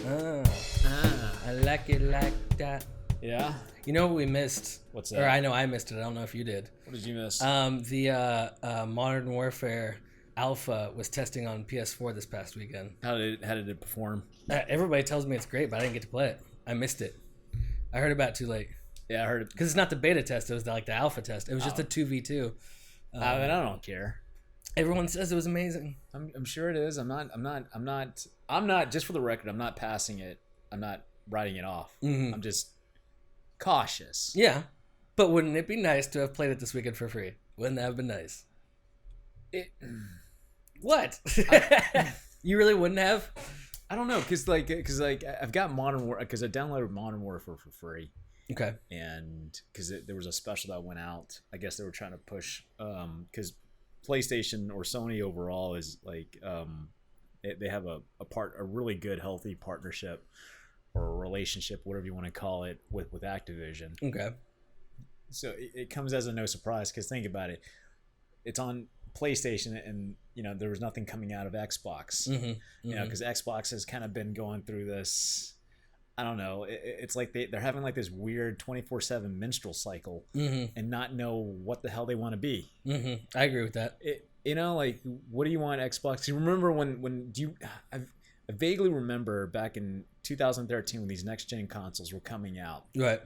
I like it like that. Yeah. You know what we missed? What's that? Or I know I missed it. I don't know if you did. What did you miss? The Modern Warfare Alpha was testing on PS4 this past weekend. How did it perform? Everybody tells me it's great, but I didn't get to play it. I missed it. I heard about it too late. Yeah, I heard it. Because it's not the beta test. It was the alpha test. It was just a 2v2. I mean, I don't care. Everyone says it was amazing. I'm sure it is. I'm not. Just for the record, I'm not passing it. I'm not writing it off. Mm-hmm. I'm just cautious. Yeah, but wouldn't it be nice to have played it this weekend for free? Wouldn't that have been nice? What? You really wouldn't have? I don't know, because I've got Modern War, because I downloaded Modern Warfare for free. Okay. And because there was a special that went out, I guess they were trying to push, because PlayStation or Sony overall is like, they have a really good, healthy partnership or relationship, whatever you want to call it, with Activision. Okay. So it comes as a no surprise, because think about it, it's on PlayStation, and there was nothing coming out of Xbox. Mm-hmm. Because Xbox has kind of been going through this. I don't know. It's like they're having like this weird 24/7 menstrual cycle, mm-hmm. and not know what the hell they want to be. Mm-hmm. I agree with that. Like, what do you want Xbox? You remember I vaguely remember back in 2013 when these next gen consoles were coming out, right?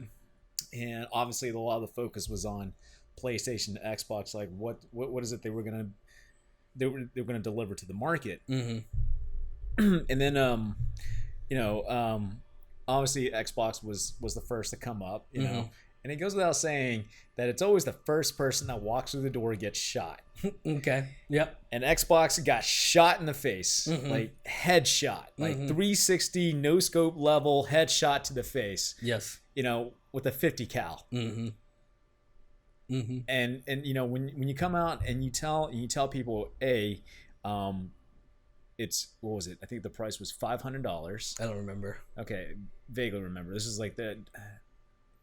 And obviously a lot of the focus was on PlayStation, Xbox. Like, what is it they were gonna deliver to the market? Mm-hmm. And then obviously Xbox was the first to come up, mm-hmm. And it goes without saying that it's always the first person that walks through the door gets shot. Okay. Yep. And Xbox got shot in the face, mm-hmm. like headshot, like mm-hmm. 360 no scope level headshot to the face. Yes. With a 50 cal. Mm-hmm. Mm-hmm. And when you come out and you tell people, it's, what was it? I think the price was $500. I don't remember. Okay, vaguely remember. This is like the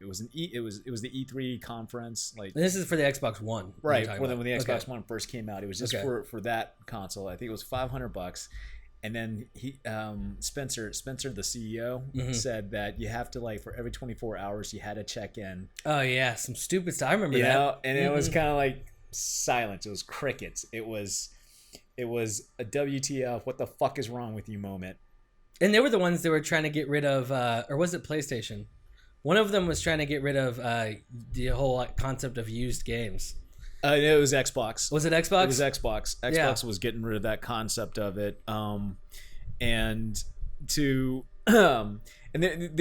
it was the E3 conference. Like, and this is for the Xbox One, right? When the Xbox One first came out, it was just for that console. I think it was $500. And then Spencer, the CEO, mm-hmm. said that you have to, like, for every 24 hours you had to check in. Oh yeah, some stupid stuff. I remember that. And mm-hmm. it was kind of like silence. It was crickets. It was a WTF, what the fuck is wrong with you moment. And they were the ones that were trying to get rid of, or was it PlayStation? One of them was trying to get rid of the whole concept of used games. It was Xbox. Was it Xbox? It was Xbox. Xbox was getting rid of that concept of it. And they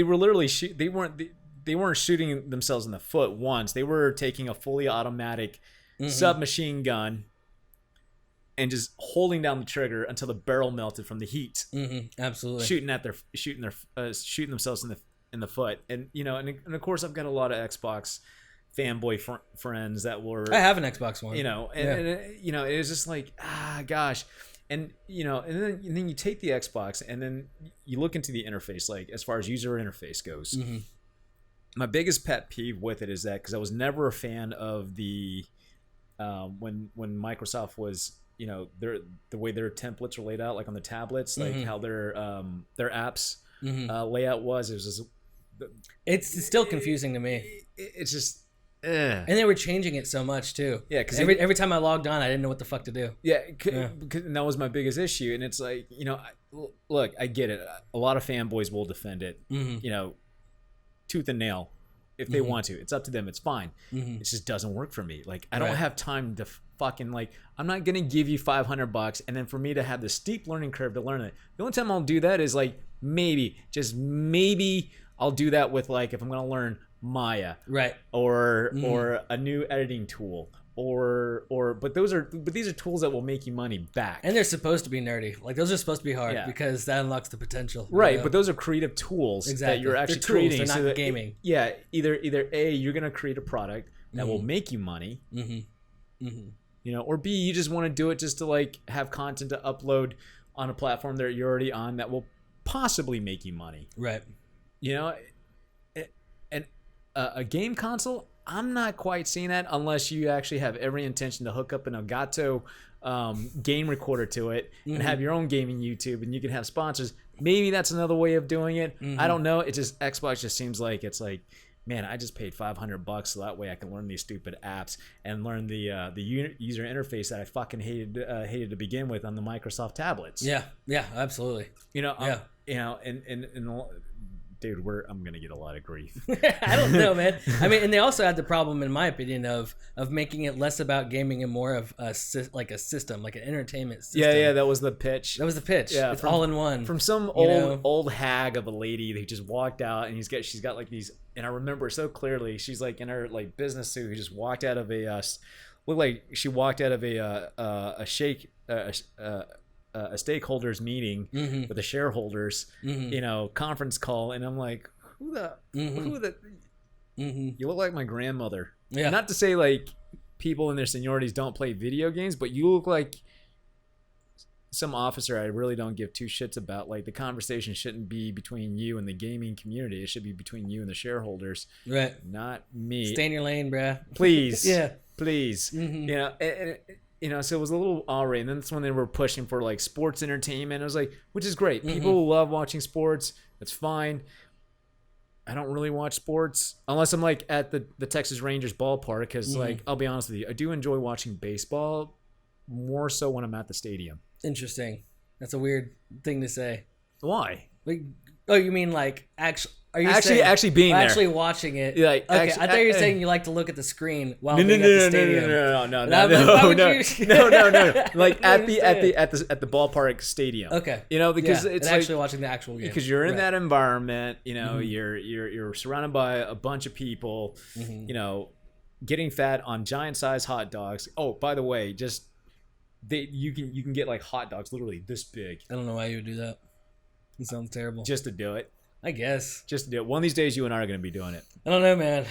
were literally they weren't shooting themselves in the foot once. They were taking a fully automatic mm-hmm. submachine gun and just holding down the trigger until the barrel melted from the heat. Mm-hmm. Absolutely. Shooting themselves in the foot. And and of course I've got a lot of Xbox fanboy friends that were. I have an Xbox One. And it was just like, gosh. And and then you take the Xbox and then you look into the interface, like as far as user interface goes. Mm-hmm. My biggest pet peeve with it is that, because I was never a fan of the when Microsoft was the way their templates were laid out, like on the tablets, like mm-hmm. how their apps mm-hmm. Layout was. It was just. It's still confusing to me. It's just. And they were changing it so much too. Yeah, because every time I logged on, I didn't know what the fuck to do. Yeah, and that was my biggest issue. And it's like, look, I get it. A lot of fanboys will defend it, mm-hmm. Tooth and nail, if they mm-hmm. want to. It's up to them. It's fine. Mm-hmm. It just doesn't work for me. Like, I don't have time to fucking, like, I'm not gonna give you $500 and then for me to have this steep learning curve to learn it. The only time I'll do that is like maybe I'll do that with, like, if I'm gonna learn Maya, right, or a new editing tool, but these are tools that will make you money back, and they're supposed to be nerdy. Like, those are supposed to be hard because that unlocks the potential, right? But those are creative tools that you're actually creating. They're not gaming. Either A, you're gonna create a product that mm-hmm. will make you money, mm-hmm. Mm-hmm. Or B, you just want to do it just to, like, have content to upload on a platform that you're already on that will possibly make you money, right? And a game console, I'm not quite seeing that unless you actually have every intention to hook up an Elgato game recorder to it and have your own gaming YouTube, and you can have sponsors. Maybe that's another way of doing it. I don't know. It just Xbox just seems like it's like, man, I just paid $500 so that way I can learn these stupid apps and learn the user interface that I fucking hated to begin with on the Microsoft tablets. Yeah, absolutely. And dude, I'm gonna get a lot of grief. I don't know, man. I mean, and they also had the problem, in my opinion, of making it less about gaming and more of a system, like an entertainment system. Yeah, that was the pitch. Yeah, it's all in one. From some old hag of a lady who just walked out, and she's got like these, and I remember so clearly. She's like in her like business suit, who just walked out of a looked like she walked out of a stakeholders meeting with the shareholders, conference call, and I'm like, who the you look like my grandmother. Yeah. Not to say like people in their seniorities don't play video games, but you look like some officer I really don't give two shits about. Like, the conversation shouldn't be between you and the gaming community. It should be between you and the shareholders. Right. Not me. Stay in your lane, bruh. Please. Yeah. Please. So it was a little alright, and then that's when they were pushing for like sports entertainment. I was like, which is great. People love watching sports. That's fine. I don't really watch sports unless I'm like at the Texas Rangers ballpark, because like, I'll be honest with you, I do enjoy watching baseball more so when I'm at the stadium. Interesting. That's a weird thing to say. Why? Like, oh, you mean like actually? Are you actually being there? Actually watching it? Like, okay, I thought you were saying you like to look at the screen while being at the stadium. No. Like at the ballpark stadium. Okay. Because it's like, actually watching the actual game. Because you're in that environment. You're surrounded by a bunch of people. Getting fat on giant-sized hot dogs. Oh, by the way, you can get like hot dogs literally this big. I don't know why you would do that. It sounds terrible. Just to do it. I guess. Just to do it. One of these days, you and I are going to be doing it. I don't know, man.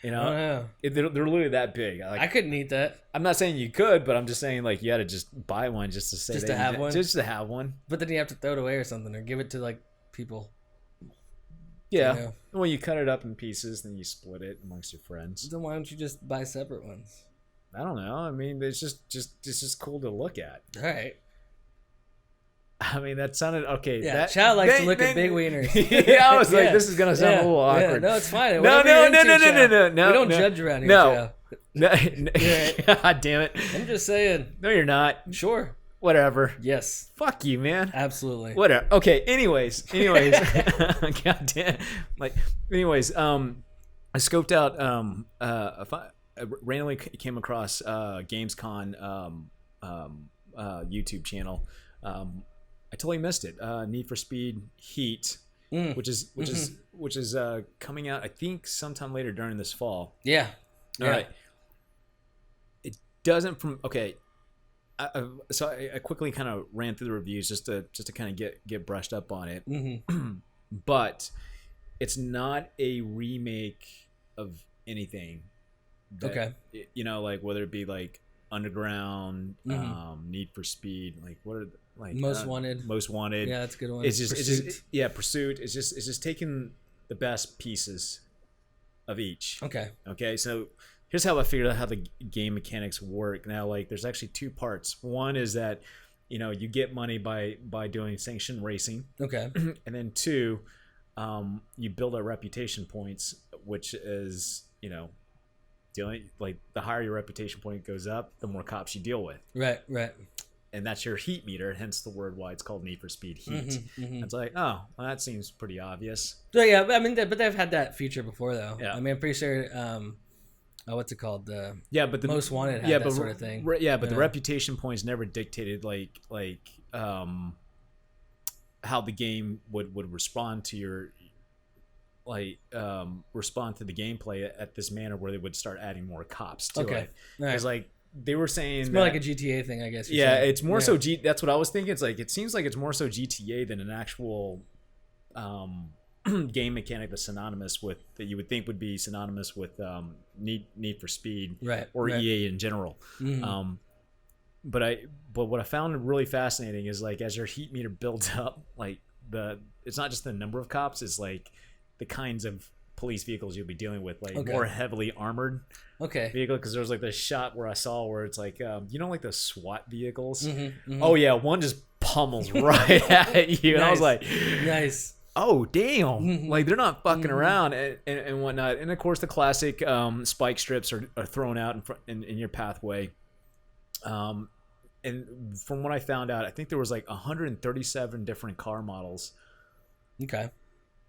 I don't know. They're literally that big. I couldn't eat that. I'm not saying you could, but I'm just saying like you had to just buy one just to say just to have one. Just to have one. But then you have to throw it away or something, or give it to like people. Yeah. Well, you cut it up in pieces, then you split it amongst your friends. Then why don't you just buy separate ones? I don't know. I mean, it's just cool to look at. All right. I mean, that sounded okay. Yeah, Chau likes to look at big wieners. Yeah, I was like, this is gonna sound a little awkward. No, it's fine. No. We don't judge around here. No. God damn it. I'm just saying. No, you're not. Sure. Whatever. Yes. Fuck you, man. Absolutely. Whatever. Okay. Anyways. God damn. Anyways. I scoped out. I randomly came across GamesCon YouTube channel. I totally missed it. Need for Speed Heat, which is coming out, I think, sometime later during this fall. Yeah. All right. It doesn't so I quickly kind of ran through the reviews just to kind of get brushed up on it. But it's not a remake of anything. That, like whether it be like Underground, Need for Speed, like what are like Most Wanted. Yeah, that's a good one. It's just Pursuit. It's just taking the best pieces of each. Okay. So here's how I figured out how the game mechanics work. Now, like, there's actually two parts. One is that you get money by doing sanctioned racing. Okay. And then two, you build up reputation points, which is like the higher your reputation point goes up, the more cops you deal with. Right. And that's your heat meter, hence the word why it's called Need for Speed Heat. It's like, oh, well, that seems pretty obvious. So yeah, I mean, but they've had that feature before, though. Yeah. I mean, I'm pretty sure. What's it called? But the Most Wanted had that sort of thing. The reputation points never dictated like how the game would respond to your respond to the gameplay at this manner, where they would start adding more cops to it. Because like they were saying, it's more like a GTA thing, I guess. Yeah, it's more so that's what I was thinking. It's like, it seems like it's more so GTA than an actual game mechanic that's synonymous with, that you would think would be synonymous with Need for Speed, or EA in general. But what I found really fascinating is, like, as your heat meter builds up, like it's not just the number of cops, it's like the kinds of police vehicles you'll be dealing with, like Okay. more heavily armored Okay. vehicle. Because there was like this shot where I saw where it's like, like the SWAT vehicles. Mm-hmm. Oh yeah, one just pummels right at you, and I was like, nice. oh damn, Mm-hmm. like they're not fucking around and whatnot. And of course the classic spike strips are thrown out in your pathway. And from what I found out, I think there was like 137 different car models Okay.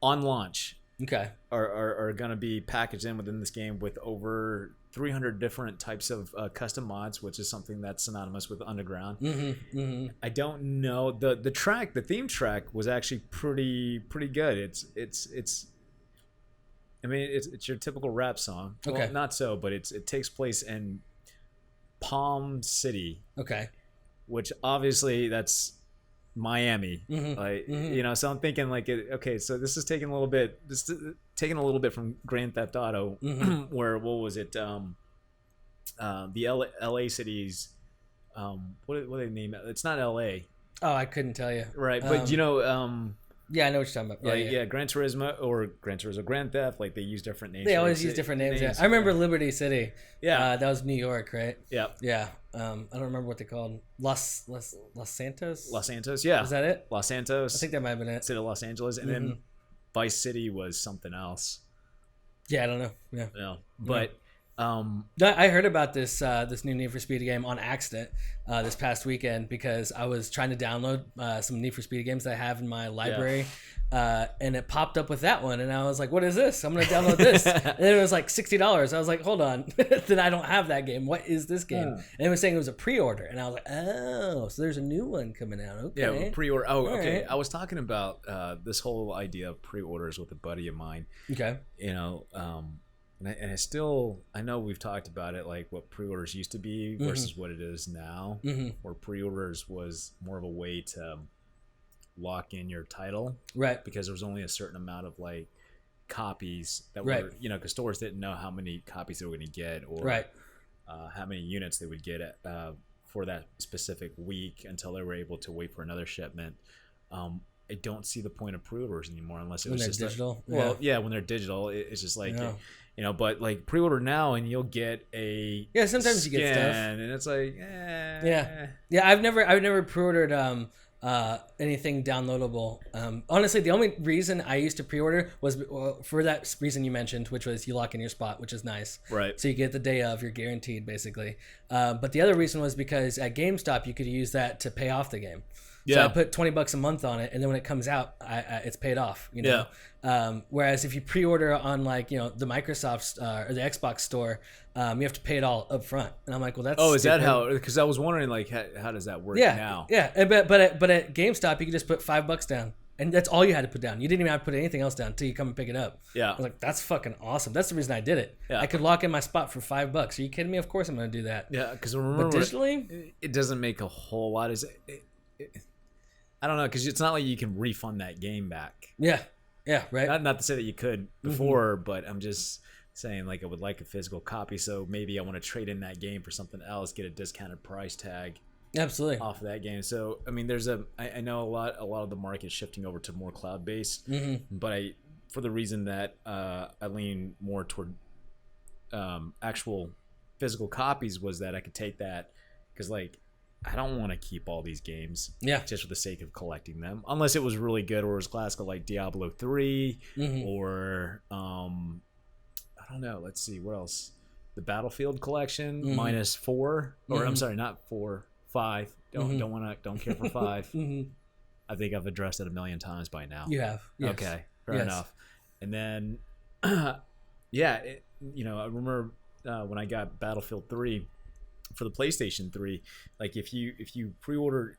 on launch Okay. are going to be packaged in within this game, with over 300 different types of custom mods, which is something that's synonymous with Underground. Mm-hmm. Mm-hmm. I don't know, the theme track was actually pretty good. It's I mean, it's your typical rap song. Okay. Well, not so, but it takes place in Palm City, Okay. which obviously that's Miami. Mm-hmm. Like, Mm-hmm. so I'm thinking like, okay, so this is taking a little bit from Grand Theft Auto, Mm-hmm. where, what was it? The LA cities, what do they name it? It's not LA, Oh, I couldn't tell you. right? But Yeah, I know what you're talking about. Yeah, Gran Turismo, Grand Theft, like they use different names. They for always it. use different names. Names, Yeah. I remember Liberty City. Yeah. That was New York, right? Yeah. Yeah. I don't remember what they called. Los Santos. Los Santos, yeah. Is that it? Los Santos. I think that might have been it. City of Los Angeles, and then Vice City was something else. Yeah, I don't know. Yeah. But I heard about this new Need for Speed game on accident this past weekend, because I was trying to download some Need for Speed games that I have in my library, and it popped up with that one, and I was like, "What is this? I'm gonna download this." And then it was like $60. I was like, "Hold on, then I don't have that game. What is this game?" And it was saying it was a pre-order, and I was like, "Oh, so there's a new one coming out." Okay. yeah, pre-order. Oh, All okay. right. I was talking about this whole idea of pre-orders with a buddy of mine. Okay. And I still, I know we've talked about it, like what pre-orders used to be versus what it is now, where pre-orders was more of a way to lock in your title, Right. because there was only a certain amount of like copies that Right. were, because stores didn't know how many copies they were going to get, or Right. how many units they would get for that specific week until they were able to wait for another shipment. I don't see the point of pre-orders anymore unless it When was they're just digital. when they're digital, it's just like, Yeah. but like pre-order now and you'll get a Sometimes you get stuff, and it's like, Yeah, I've never pre-ordered anything downloadable. Honestly, the only reason I used to pre-order was for that reason you mentioned, which was you lock in your spot, which is nice. Right. So you get the day of, you're guaranteed basically. But the other reason was because at GameStop you could use that to pay off the game. So Yeah. I put $20 a month on it, and then when it comes out, it's paid off. Whereas if you pre-order on like the Microsoft or the Xbox store, you have to pay it all up front. And I'm like, well, that's Is that stupid. how? Because I was wondering like how does that work now? Yeah, but at GameStop you could just put $5 down, and that's all you had to put down. You didn't even have to put anything else down until you come and pick it up. Yeah. I was like, that's fucking awesome. That's the reason I did it. Yeah. I could lock in my spot for $5. Are you kidding me? Of course I'm going to do that. Yeah, because remember, But digitally, it doesn't make a whole lot. I don't know, because it's not like you can refund that game back. yeah, right. Not to say that you could before, but I'm just saying like I would like a physical copy, so maybe I want to trade in that game for something else, get a discounted price tag Absolutely. off of that game. So I mean, I know a lot of the market shifting over to more cloud based, but for the reason that I lean more toward actual physical copies was that I could take that, because like I don't want to keep all these games just for the sake of collecting them, unless it was really good or it was classical like Diablo 3 or I don't know, let's see what else, the Battlefield collection -4, or I'm sorry, not 4, 5. Don't care for 5. I think I've addressed it a million times by now. You have. Yes. Okay, fair enough. And then I remember when I got Battlefield 3 for the PlayStation 3, like if you pre-order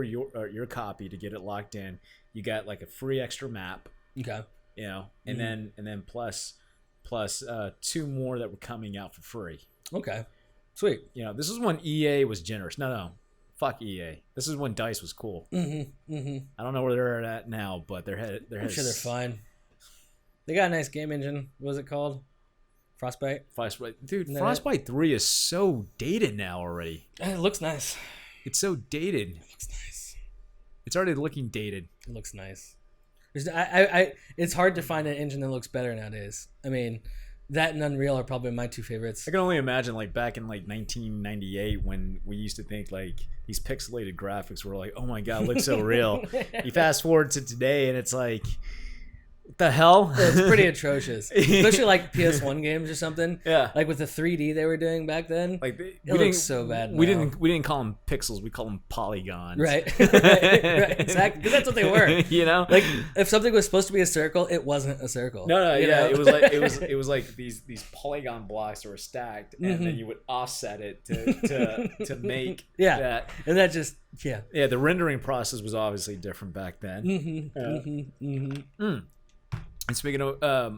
your copy to get it locked in, you got like a free extra map. Okay. And then plus 2 more that were coming out for free. Okay. Sweet. This is when EA was generous. No, fuck EA. This is when DICE was cool. I don't know where they're at now, but I'm sure they're fine. They got a nice game engine. What was it called? Frostbite. Dude, Frostbite 3 is so dated now already. It looks nice. It's so dated. It looks nice. It's already looking dated. It looks nice. It's hard to find an engine that looks better nowadays. I mean, that and Unreal are probably my two favorites. I can only imagine like back in like 1998 when we used to think like these pixelated graphics were like, oh my god, it looks so real. You fast forward to today and it's like, what the hell? Yeah, it's pretty atrocious, especially like PS1 games or something. Yeah, like with the 3D they were doing back then. Like it looks so bad. We didn't call them pixels. We call them polygons. Right, right, exactly. Because that's what they were. You know, like if something was supposed to be a circle, it wasn't a circle. No, you yeah, know? it was like these polygon blocks that were stacked, and then you would offset it to make that. And that just the rendering process was obviously different back then. And speaking of, I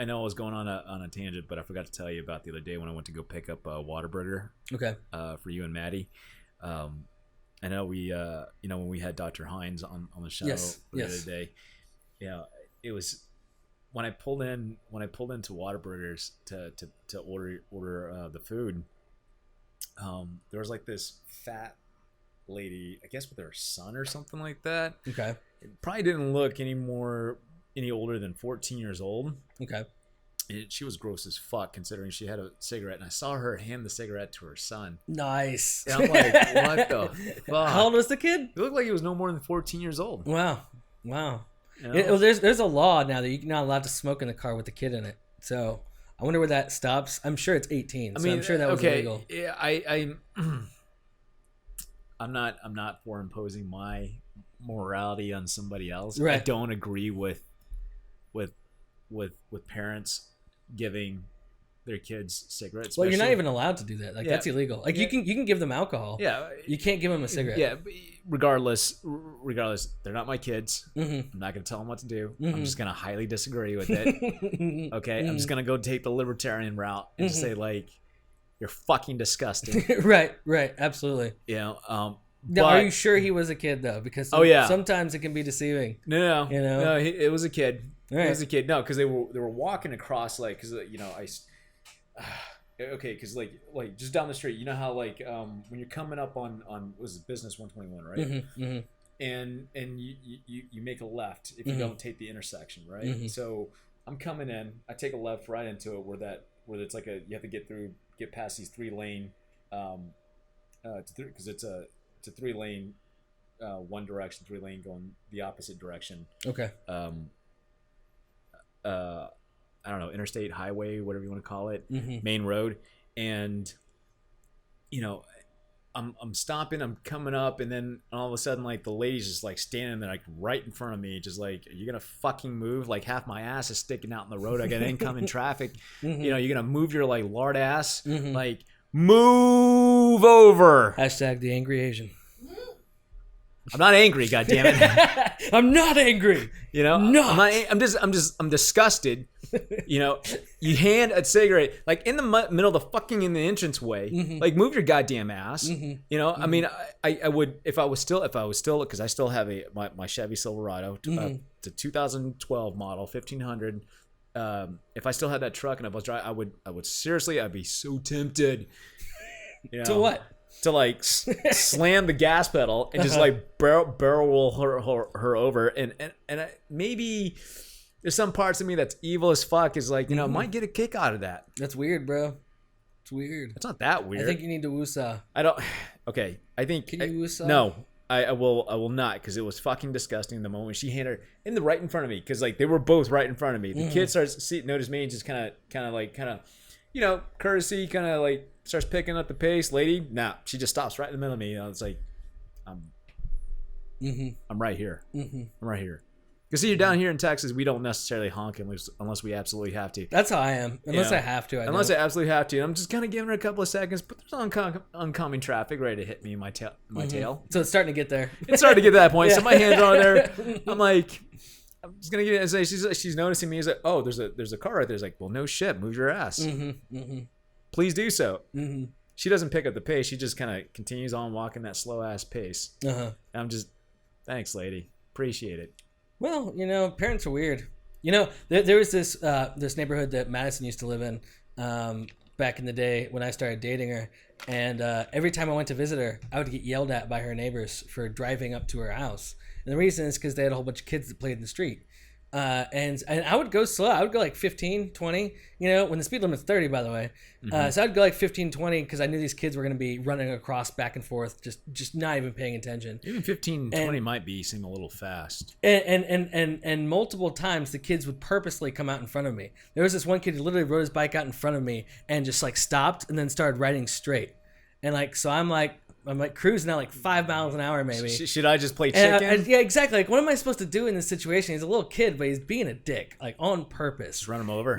know I was going on a tangent, but I forgot to tell you about the other day when I went to go pick up a Whataburger. Okay. For you and Maddie. I know we, when we had Dr. Hines on the show the other day, it was when I pulled into Whataburgers to order the food. There was like this fat lady, I guess with her son or something like that. Okay. It probably didn't look any older than 14 years old. Okay. She was gross as fuck considering she had a cigarette, and I saw her hand the cigarette to her son. Nice. And I'm like, what the fuck? How old was the kid? It looked like he was no more than 14 years old. Wow. You know? There's a law now that you're not allowed to smoke in the car with the kid in it. So I wonder where that stops. I'm sure it's 18. I mean, I'm sure that was illegal. Yeah, I'm not for imposing my morality on somebody else. Right. I don't agree with parents giving their kids cigarettes. Well, you're not even allowed to do that. Like that's illegal. Like you can give them alcohol. Yeah. You can't give them a cigarette. Yeah. Regardless, they're not my kids. Mm-hmm. I'm not going to tell them what to do. Mm-hmm. I'm just going to highly disagree with it. Okay. I'm just going to go take the libertarian route and just say like, you're fucking disgusting. Right. Absolutely. Now, are you sure he was a kid though? Because sometimes it can be deceiving. No. You know? No, it was a kid. Right. It was a kid. No, because they were walking across like, because because like just down the street, you know how like when you're coming up on was it Business 121, right? Mm-hmm, mm-hmm. And you make a left if you don't take the intersection, right? Mm-hmm. So I'm coming in, I take a left right into it where it's like you have to get past these 3-lane because it's a 3-lane one direction, 3-lane going the opposite direction. Okay. I don't know, interstate, highway, whatever you want to call it, main road. And, I'm stopping, I'm coming up, and then all of a sudden, like, the lady's just, like, standing there, like, right in front of me, just like, are you going to fucking move? Like, half my ass is sticking out in the road. I got incoming traffic. You're going to move your, like, lard ass. Like, move over. Hashtag the angry Asian. I'm not angry, goddammit. I'm not angry. I'm disgusted. You hand a cigarette like in the middle of the fucking in the entranceway. Like move your goddamn ass. I mean, I would if I was still because I still have my Chevy Silverado. It's a 2012 model 1500. If I still had that truck and I was driving, I would seriously, I'd be so tempted. To what? To like slam the gas pedal and just like barrel roll her over, and maybe there's some parts of me that's evil as fuck is like might get a kick out of that. That's weird, bro. It's weird. It's not that weird. I think you need to woosah. I don't. Okay, I think. Can you woosah? No, I will not because it was fucking disgusting the moment she handed her right in front of me because like they were both right in front of me. The kid starts notice me and just kind of courtesy kind of like. Starts picking up the pace, lady. Nah, she just stops right in the middle of me. It's like, I'm right here. I'm right here. Because see, you're down here in Texas, we don't necessarily honk unless we absolutely have to. That's how I am. Unless I have to. I absolutely have to. And I'm just kind of giving her a couple of seconds, but there's oncoming traffic ready to hit me in my tail. So it's starting to get there. It's starting to get to that point. So my hands are on there. I'm like, I'm just gonna get it. She's noticing me. He's like, oh, there's a car right there. It's like, well, no shit, move your ass. Please do so. She doesn't pick up the pace. She just kind of continues on walking that slow ass pace. And I'm just, thanks, lady. Appreciate it. Well, parents are weird. There was this neighborhood that Madison used to live in, back in the day when I started dating her. And every time I went to visit her, I would get yelled at by her neighbors for driving up to her house. And the reason is because they had a whole bunch of kids that played in the street. And I would go slow. I would go like 15, 20, when the speed limit's 30, by the way. So I'd go like 15, 20 because I knew these kids were going to be running across back and forth, just not even paying attention. Even 15, 20 might seem a little fast. And multiple times the kids would purposely come out in front of me. There was this one kid who literally rode his bike out in front of me and just like stopped and then started riding straight. And like, so I'm like cruising at like 5 miles an hour maybe. Should I just play chicken? Yeah, exactly. Like, what am I supposed to do in this situation? He's a little kid, but he's being a dick, like on purpose. Just run him over.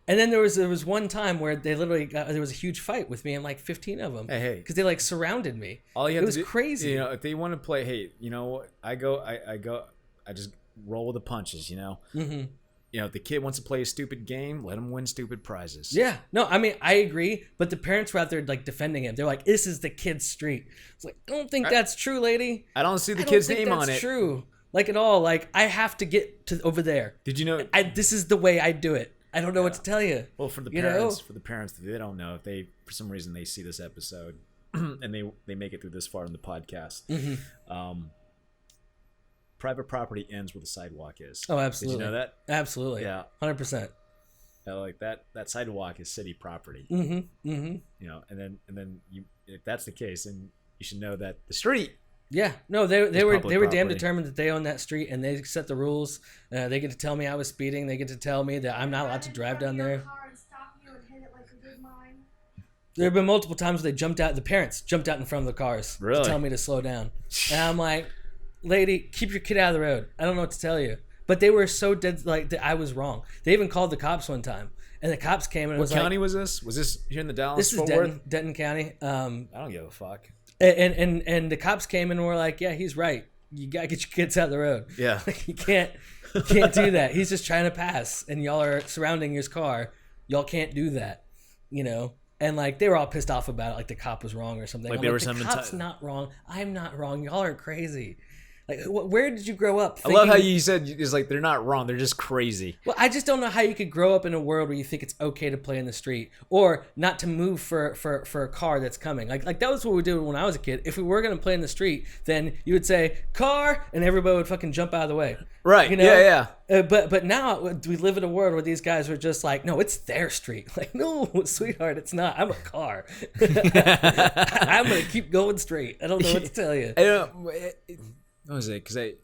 And then there was one time where they literally there was a huge fight with me and like 15 of them. Hey. Because they like surrounded me. All you have to do, crazy. If they want to play, hey, I just roll with the punches. Mm-hmm. If the kid wants to play a stupid game, let him win stupid prizes. Yeah. No, I mean, I agree. But the parents were out there like defending him. They're like, this is the kid's street. It's like, I don't think that's true, lady. I don't see the kid's name on it. That's true. Like at all. Like, I have to get to over there. Did you know? This is the way I do it. I don't know what to tell you. Well, for the parents, they don't know if they, for some reason, they see this episode and they make it through this far in the podcast. Mm-hmm. Private property ends where the sidewalk is. Oh, absolutely. Did you know that? Absolutely. Yeah. 100%. Like that sidewalk is city property. Mm-hmm. Mm-hmm. And then if that's the case, then you should know that the street. Yeah. No, they were damn property. determined that they own that street and they set the rules. They get to tell me I was speeding. They get to tell me that I'm not allowed to drive down there. There have been multiple times where the parents jumped out in front of the cars to tell me to slow down. And I'm like, lady, keep your kid out of the road. I don't know what to tell you. But they were so dead, like, that I was wrong. They even called the cops one time. And the cops came and what county was this? Was this here in the Dallas? This is Denton County. I don't give a fuck. And the cops came and were like, yeah, he's right. You got to get your kids out of the road. Yeah. Like, you can't do that. He's just trying to pass. And y'all are surrounding his car. Y'all can't do that, And like they were all pissed off about it, like the cop was wrong or something. Like the cop's not wrong. I'm not wrong. Y'all are crazy. Like, where did you grow up? I love how you said it's like they're not wrong. They're just crazy. Well, I just don't know how you could grow up in a world where you think it's okay to play in the street or not to move for a car that's coming. Like that was what we did when I was a kid. If we were gonna play in the street, then you would say car, and everybody would fucking jump out of the way. Right. Yeah. But now we live in a world where these guys are just like, no, it's their street. Like, no, sweetheart, it's not. I'm a car. I'm gonna keep going straight. I don't know what to tell you. What was it?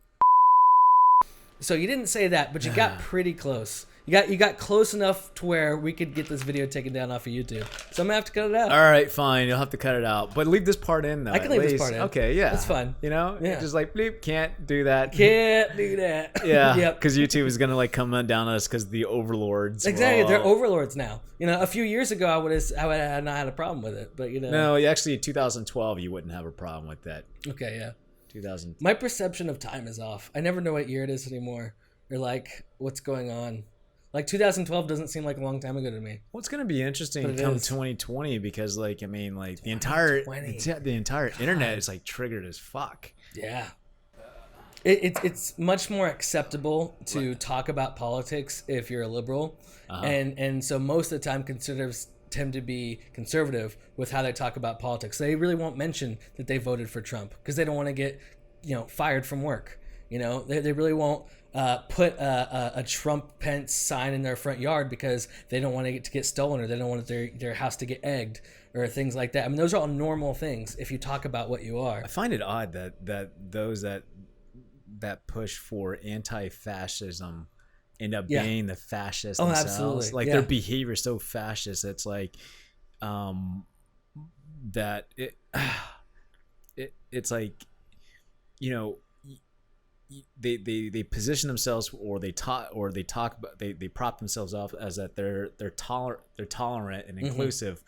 So you didn't say that, but you got pretty close. You got close enough to where we could get this video taken down off of YouTube. So I'm gonna have to cut it out. All right, fine. You'll have to cut it out, but leave this part in though. I can leave this part in. Okay, yeah, that's fun. Just like bleep, can't do that. Can't do that. Yeah, yep. Because YouTube is gonna like come down on us because the overlords. Exactly, they're overlords now. A few years ago I would have not had a problem with it, but No, actually, 2012 you wouldn't have a problem with that. Okay, yeah. 2000. My perception of time is off. I never know what year it is anymore, or like what's going on. Like 2012 doesn't seem like a long time ago to me. Well, it's gonna be interesting come 2020 because, like, I mean, like the entire internet is like triggered as fuck. Yeah, it's much more acceptable to talk about politics if you're a liberal, and so most of the time conservatives tend to be conservative with how they talk about politics. They really won't mention that they voted for Trump because they don't want to get fired from work. They really won't put a Trump Pence sign in their front yard because they don't want it to get stolen or they don't want their house to get egged or things like that. I mean, those are all normal things if you talk about what you are. I find it odd that those that push for anti-fascism end up being the fascists themselves. Absolutely. Like their behavior is so fascist. It's like that it's like they position themselves or they talk about they prop themselves up as that they're tolerant and inclusive,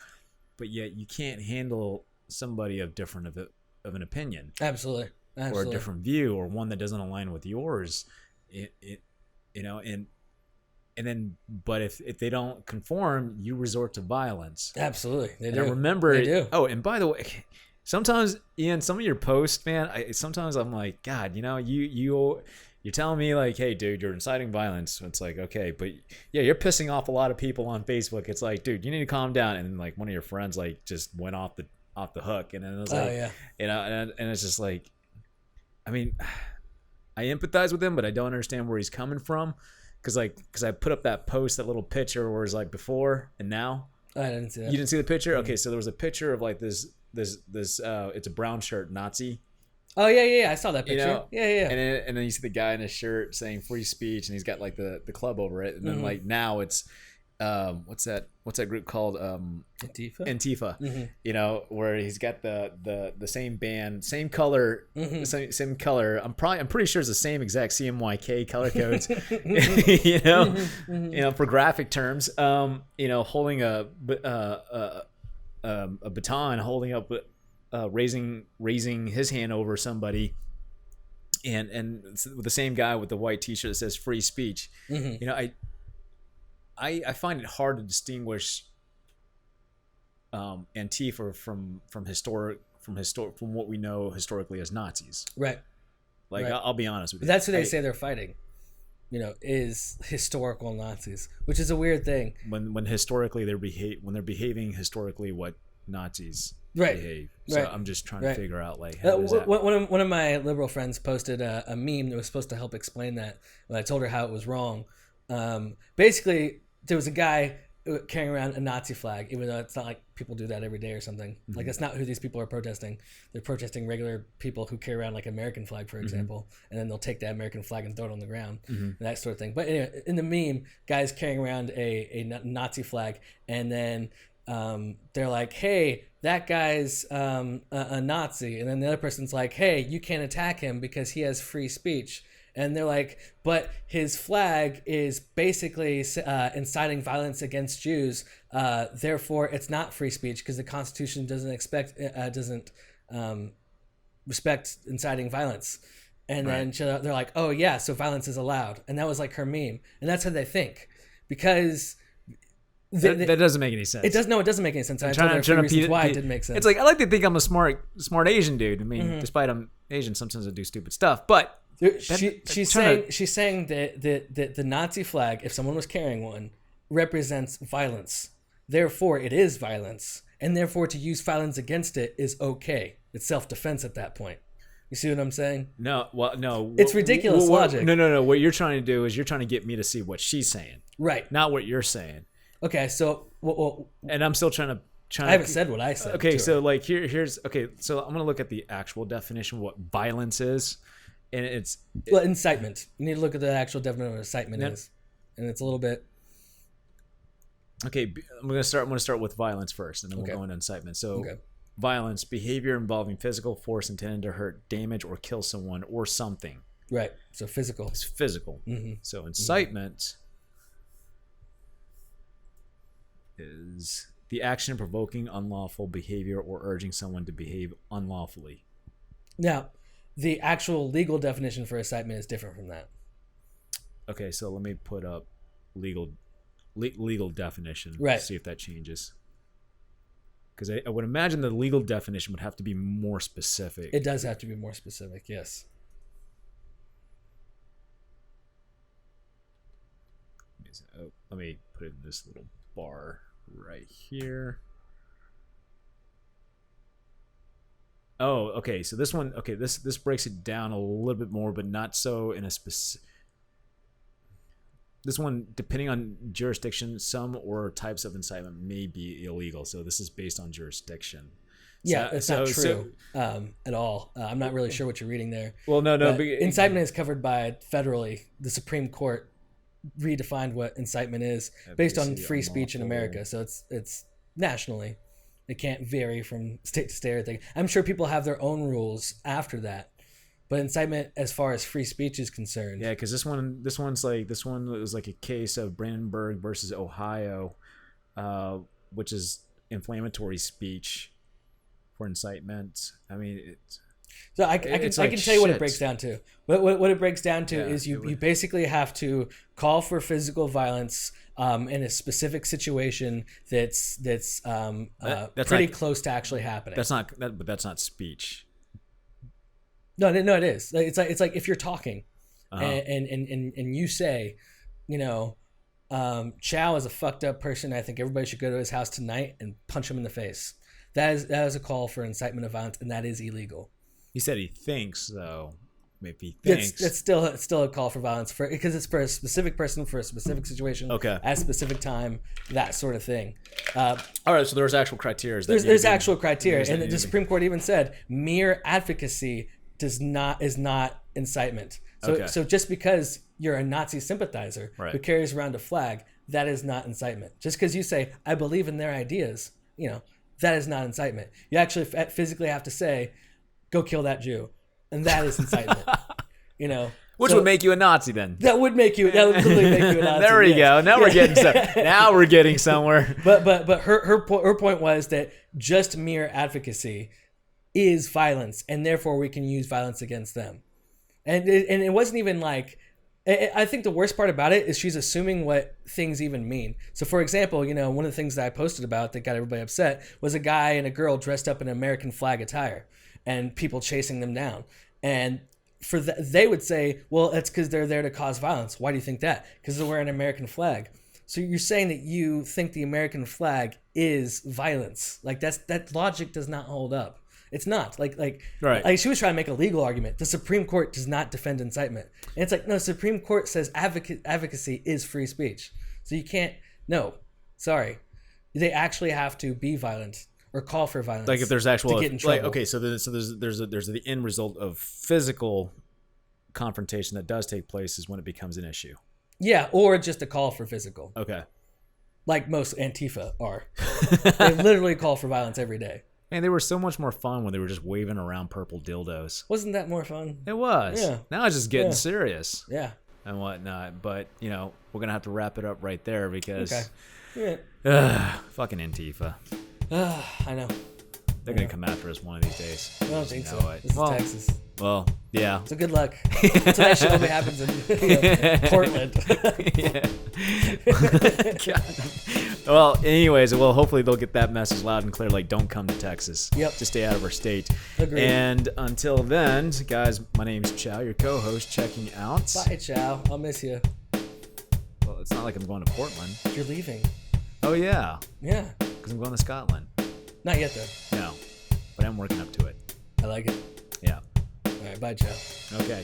but yet you can't handle somebody of different of an opinion. Absolutely. Or a different view or one that doesn't align with yours. And then, but if they don't conform, you resort to violence. Absolutely, they do. I remember. They do. Oh, and by the way, sometimes, Ian, some of your posts, man, sometimes I'm like, God, you're telling me like, hey, dude, you're inciting violence. It's like, okay, but yeah, you're pissing off a lot of people on Facebook. It's like, dude, you need to calm down. And then, like, one of your friends like just went off the hook, and then it was like, yeah. And it's just like, I mean, I empathize with him, but I don't understand where he's coming from, because I put up that post, that little picture where it's like before and now. I didn't see that. You didn't see the picture? Okay, so there was a picture of like this it's a brown shirt Nazi. Oh yeah, I saw that picture. You know? Yeah. And then you see the guy in his shirt saying free speech, and he's got like the club over it. And then like now it's what's that group called? Antifa. You know, where he's got the same band, same color, same color. I'm pretty sure it's the same exact CMYK color codes. You know, for graphic terms. You know, holding a baton, holding up, raising his hand over somebody, and with the same guy with the white T-shirt that says free speech. You know, I find it hard to distinguish Antifa from what we know historically as Nazis. Right. Like, right. I'll be honest with you. That's who they say they're fighting. You know, is historical Nazis, which is a weird thing. When historically they're behaving historically what Nazis behave. So I'm just trying to figure out like how does that... One of my liberal friends posted a meme that was supposed to help explain that. When I told her how it was wrong, basically there was a guy carrying around a Nazi flag, even though it's not like people do that every day or something. Like, that's not who these people are protesting. They're protesting regular people who carry around like American flag, for example, and then they'll take that American flag and throw it on the ground and that sort of thing. But anyway, in the meme, guys carrying around a Nazi flag, and then they're like, hey, that guy's a Nazi, and then the other person's like, hey, you can't attack him because he has free speech. And they're like, but his flag is basically inciting violence against Jews. Therefore, it's not free speech because the Constitution doesn't respect inciting violence. And then they're like, oh yeah, so violence is allowed. And that was like her meme. And that's how they think, because that doesn't make any sense. It doesn't make any sense. I told her a few reasons why it didn't make sense. It's like, I like to think I'm a smart Asian dude. I mean, despite I'm Asian, sometimes I do stupid stuff, but. She's saying that the Nazi flag, if someone was carrying one, represents violence. Therefore, it is violence, and therefore to use violence against it is okay. It's self-defense at that point. You see what I'm saying? No. It's ridiculous logic. No. What you're trying to do is you're trying to get me to see what she's saying, right? Not what you're saying. Okay, so and I'm still trying to. I haven't said what I said. Okay, so like here's okay. So I'm gonna look at the actual definition of what violence is. And it's incitement. You need to look at the actual definition of what incitement is, and it's a little bit. Okay, I'm gonna start with violence first, and then we'll go into incitement. So, violence, behavior involving physical force intended to hurt, damage, or kill someone or something. Right. So physical. It's physical. So incitement is the action of provoking unlawful behavior or urging someone to behave unlawfully. Now, the actual legal definition for incitement is different from that. Okay, so let me put up legal definition. Right. See if that changes. Because I would imagine the legal definition would have to be more specific. It does have to be more specific, yes. Let me put it in this little bar right here. Oh, okay. So this one, this breaks it down a little bit more, but not so in a specific. This one, depending on jurisdiction, some or types of incitement may be illegal. So this is based on jurisdiction. Yeah, it's not true at all. I'm not really sure what you're reading there. Well, no. But incitement is covered by federally. The Supreme Court redefined what incitement is based on free speech in America. So it's nationally. It can't vary from state to state or thing. I'm sure people have their own rules after that, but incitement, as far as free speech is concerned, yeah, because this one was like a case of Brandenburg versus Ohio, which is inflammatory speech for incitement. I mean, so I can tell you what it breaks down to. What it breaks down to is you basically have to call for physical violence in a specific situation that's pretty close to actually happening. But that's not speech. No, it is. It's like if you're talking and you say, you know, Chau is a fucked up person. I think everybody should go to his house tonight and punch him in the face. That is a call for incitement of violence, and that is illegal. He said he thinks, though. Maybe he thinks. It's still a call for violence because it's for a specific person, for a specific situation, okay, at a specific time, that sort of thing. All right, so there's actual criteria. There's actual criteria, and the Supreme Court even said mere advocacy is not incitement. So just because you're a Nazi sympathizer who carries around a flag, that is not incitement. Just because you say, I believe in their ideas, you know, that is not incitement. You actually physically have to say, go kill that Jew. And that is incitement, you know. Which would make you a Nazi then. That would literally make you a Nazi. There we go. Now we're getting somewhere. But her point was that just mere advocacy is violence, and therefore we can use violence against them. And it wasn't even like, I think the worst part about it is she's assuming what things even mean. So for example, you know, one of the things that I posted about that got everybody upset was a guy and a girl dressed up in American flag attire and people chasing them down. And they would say, well, that's because they're there to cause violence. Why do you think that? Because they're wearing an American flag. So you're saying that you think the American flag is violence. Like that logic does not hold up. It's not like she was trying to make a legal argument. The Supreme Court does not defend incitement. And it's like, no, the Supreme Court says advocacy is free speech. So you can't, no, sorry. They actually have to be violent or call for violence. Like if there's actual, to get in trouble. like, okay, so there's the end result of physical confrontation that does take place is when it becomes an issue. Yeah, or just a call for physical. Okay. Like most Antifa are. They literally call for violence every day. Man, they were so much more fun when they were just waving around purple dildos. Wasn't that more fun? It was. Yeah. Now it's just getting serious. Yeah. And whatnot. But, you know, we're going to have to wrap it up right there because... Okay. Yeah. Fucking Antifa. I know. They're going to come after us one of these days. I don't think so. This is Texas. Well, yeah. So good luck. So that shit only happens in Portland. Well, anyways, hopefully they'll get that message loud and clear. Like, don't come to Texas. Yep. Just stay out of our state. Agreed. And until then, guys, my name's Chau, your co-host, checking out. Bye, Chau. I'll miss you. Well, it's not like I'm going to Portland. You're leaving. Oh, yeah. Yeah. Because I'm going to Scotland. Not yet, though. No. But I'm working up to it. I like it. Yeah. All right. Bye, Chau. Okay.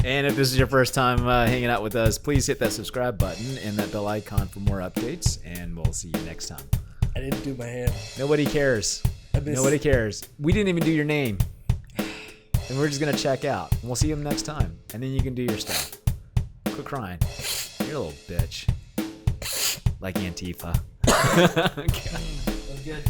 And if this is your first time hanging out with us, please hit that subscribe button and that bell icon for more updates, and we'll see you next time. I didn't do my hand. Nobody cares. Nobody cares. We didn't even do your name. And we're just going to check out. And we'll see you next time. And then you can do your stuff. Quit crying. You're a little bitch. Like Antifa. That was good.